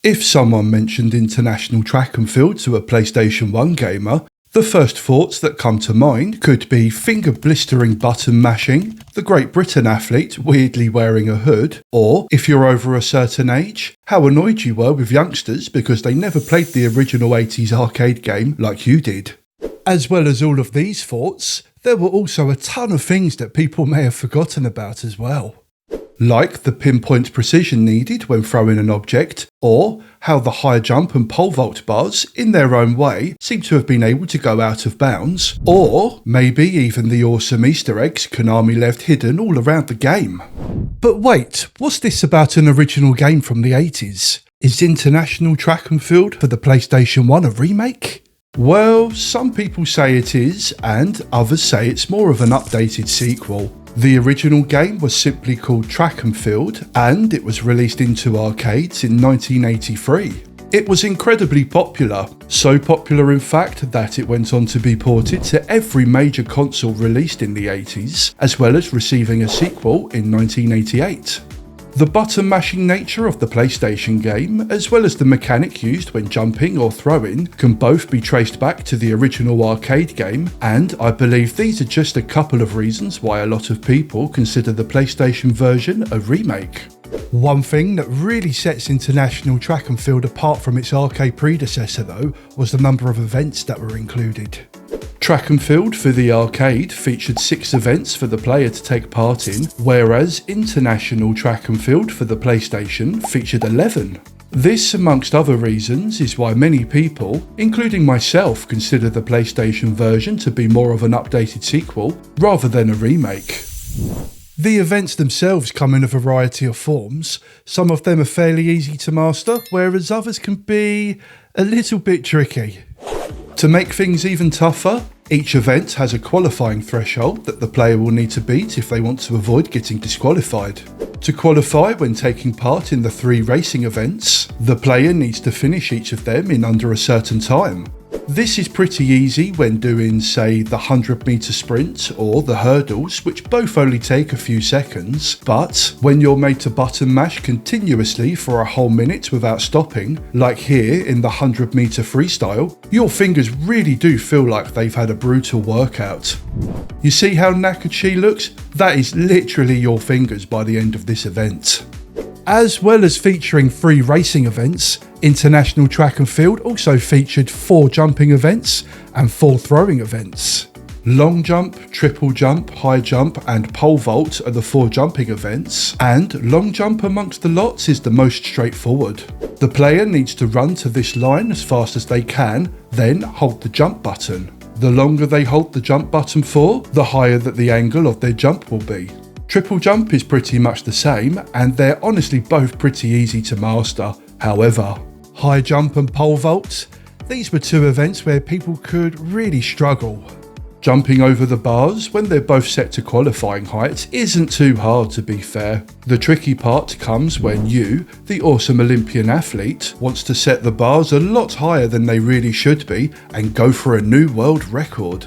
If someone mentioned international track and field to a PlayStation 1 gamer, the first thoughts that come to mind could be finger blistering button mashing, the Great Britain athlete weirdly wearing a hood, or, if you're over a certain age, how annoyed you were with youngsters because they never played the original 80s arcade game like you did. As well as all of these thoughts, there were also a ton of things that people may have forgotten about as well. Like the pinpoint precision needed when throwing an object, or how the high jump and pole vault bars, in their own way, seem to have been able to go out of bounds, or maybe even the awesome Easter eggs Konami left hidden all around the game. But wait, what's this about an original game from the 80s? Is International Track and Field for the PlayStation 1 a remake? Well, some people say it is, and others say it's more of an updated sequel. The original game was simply called Track and Field, and it was released into arcades in 1983. It was incredibly popular, so popular in fact that it went on to be ported to every major console released in the 80s, as well as receiving a sequel in 1988. The button mashing nature of the PlayStation game, as well as the mechanic used when jumping or throwing, can both be traced back to the original arcade game, and I believe these are just a couple of reasons why a lot of people consider the PlayStation version a remake. One thing that really sets International Track and Field apart from its arcade predecessor though, was the number of events that were included. Track and Field for the arcade featured 6 events for the player to take part in, whereas International Track and Field for the PlayStation featured 11. This, amongst other reasons, is why many people, including myself, consider the PlayStation version to be more of an updated sequel rather than a remake. The events themselves come in a variety of forms. Some of them are fairly easy to master, whereas others can be a little bit tricky. To make things even tougher, each event has a qualifying threshold that the player will need to beat if they want to avoid getting disqualified. To qualify when taking part in the 3 racing events, the player needs to finish each of them in under a certain time. This is pretty easy when doing, say, the 100-meter sprint or the hurdles, which both only take a few seconds, but when you're made to button mash continuously for a whole minute without stopping, like here in the 100-meter freestyle, your fingers really do feel like they've had a brutal workout. You see how knackered she looks? That is literally your fingers by the end of this event. As well as featuring 3 racing events, International Track and Field also featured 4 jumping events and 4 throwing events. Long jump, triple jump, high jump and pole vault are the 4 jumping events, and long jump amongst the lots is the most straightforward. The player needs to run to this line as fast as they can, then hold the jump button. The longer they hold the jump button for, the higher that the angle of their jump will be. Triple jump is pretty much the same, and they're honestly both pretty easy to master. However, high jump and pole vault, these were 2 events where people could really struggle. Jumping over the bars when they're both set to qualifying height isn't too hard, to be fair. The tricky part comes when you, the awesome Olympian athlete, wants to set the bars a lot higher than they really should be and go for a new world record.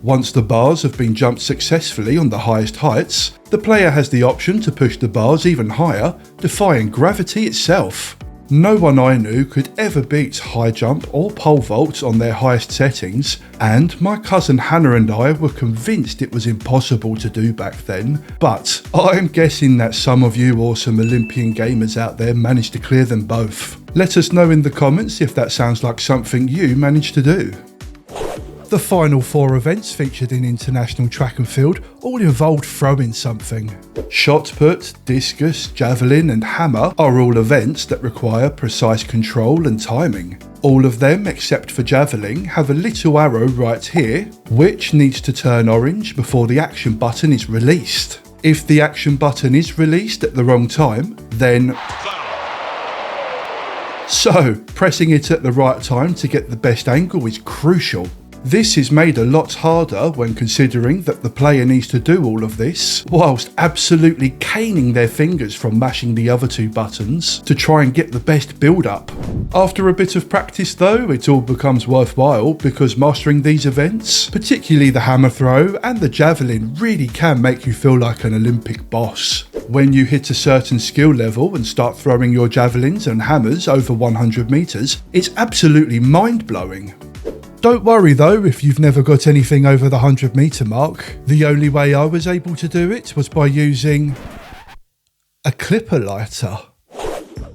Once the bars have been jumped successfully on the highest heights, the player has the option to push the bars even higher, defying gravity itself. No one I knew could ever beat high jump or pole vault on their highest settings, and my cousin Hannah and I were convinced it was impossible to do back then, but I'm guessing that some of you awesome Olympian gamers out there managed to clear them both. Let us know in the comments if that sounds like something you managed to do. The final 4 events featured in International Track and Field all involved throwing something. Shot put, discus, javelin and hammer are all events that require precise control and timing. All of them except for javelin have a little arrow right here, which needs to turn orange before the action button is released. If the action button is released at the wrong time, then... So, pressing it at the right time to get the best angle is crucial. This is made a lot harder when considering that the player needs to do all of this, whilst absolutely caning their fingers from mashing the other 2 buttons to try and get the best build up. After a bit of practice though, it all becomes worthwhile because mastering these events, particularly the hammer throw and the javelin, really can make you feel like an Olympic boss. When you hit a certain skill level and start throwing your javelins and hammers over 100 meters, it's absolutely mind-blowing. Don't worry though if you've never got anything over the 100-meter mark. The only way I was able to do it was by using a clipper lighter.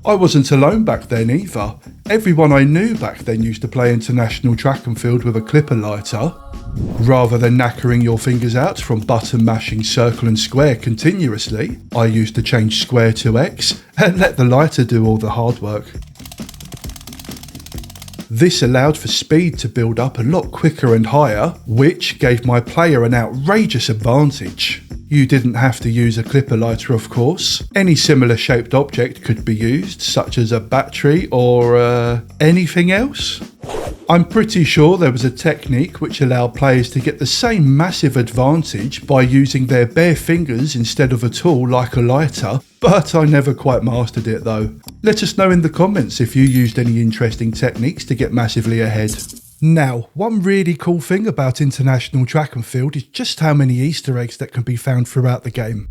I wasn't alone back then either. Everyone I knew back then used to play international track and field with a clipper lighter. Rather than knackering your fingers out from button mashing circle and square continuously, I used to change square to X and let the lighter do all the hard work. This allowed for speed to build up a lot quicker and higher, which gave my player an outrageous advantage. You didn't have to use a clipper lighter, of course. Any similar shaped object could be used, such as a battery or anything else. I'm pretty sure there was a technique which allowed players to get the same massive advantage by using their bare fingers instead of a tool like a lighter, but I never quite mastered it though. Let us know in the comments if you used any interesting techniques to get massively ahead. Now, one really cool thing about international track and field is just how many Easter eggs that can be found throughout the game.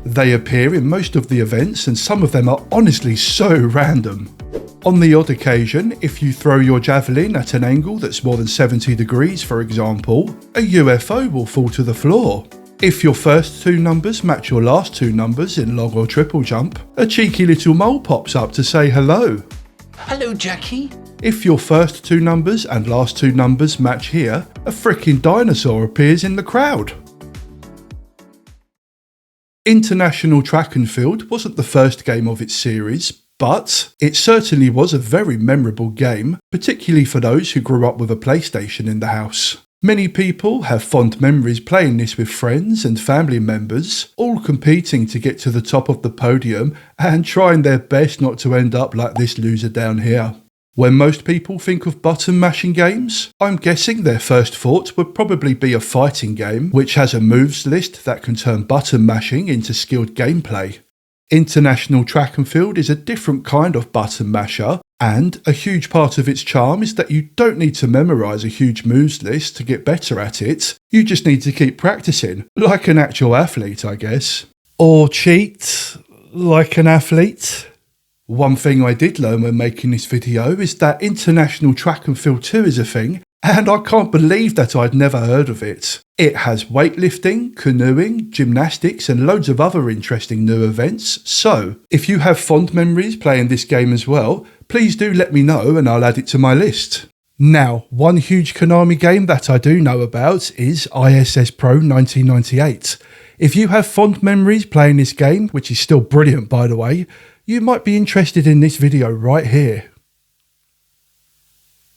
They appear in most of the events and some of them are honestly so random. On the odd occasion, if you throw your javelin at an angle that's more than 70 degrees for example, a UFO will fall to the floor. If your first two numbers match your last two numbers in long or triple jump, a cheeky little mole pops up to say hello. Hello, Jackie. If your first two numbers and last two numbers match here, a frickin' dinosaur appears in the crowd. International Track and Field wasn't the first game of its series, but it certainly was a very memorable game, particularly for those who grew up with a PlayStation in the house. Many people have fond memories playing this with friends and family members, all competing to get to the top of the podium and trying their best not to end up like this loser down here. When most people think of button mashing games, I'm guessing their first thought would probably be a fighting game which has a moves list that can turn button mashing into skilled gameplay. International Track and Field is a different kind of button masher, and a huge part of its charm is that you don't need to memorise a huge moves list to get better at it, you just need to keep practising, like an actual athlete I guess. Or cheat, like an athlete. One thing I did learn when making this video is that International Track and Field 2 is a thing, and I can't believe that I'd never heard of it. It has weightlifting, canoeing, gymnastics and loads of other interesting new events, so if you have fond memories playing this game as well, please do let me know and I'll add it to my list. Now, one huge Konami game that I do know about is ISS Pro 1998. If you have fond memories playing this game, which is still brilliant by the way, you might be interested in this video right here.